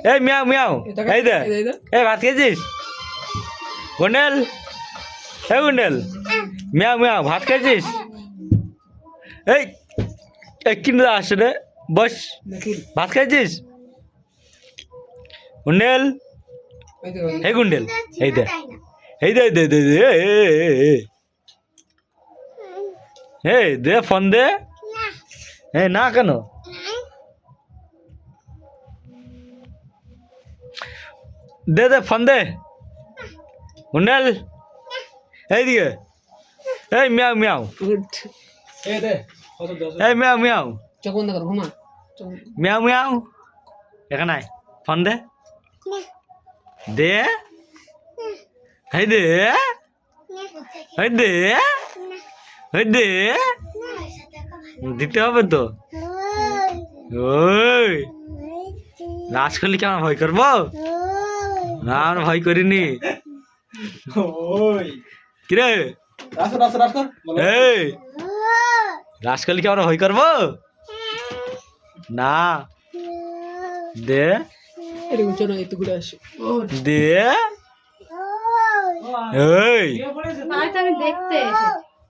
এই Miao Miao এই দে এই ভাত খেয়েছিস গুন্ডেল এই গুন্ডেল মিয়াও মিয়াও ভাত খেয়েছিস এই কিনে আসছে রে বস ভাত খেয়েছিস গুন্ডেল এই গুন্ডেল এই দে এই দে দে দে দে এই দে ফোন দে এই না কেন দে দে ফোন দে গুন্ডেল এইদিকে এই মিয়াও মিয়াও এই মিয়াও মিয়াও চোখ বন্ধ কর ঘুমা মিয়াও মিয়াও এখানে আয় ফোন দে দে এই দে এই দে এই দে দিতে হবে তো ওই রাজ করলে কি আমরা ভয় করবো না আমরা ভয় করিনি কিরে এই রাজ করলে কি আমরা ভয় করবো না দে এরকম চলো একটু ঘুরে আসি দে এই আমি দেখতে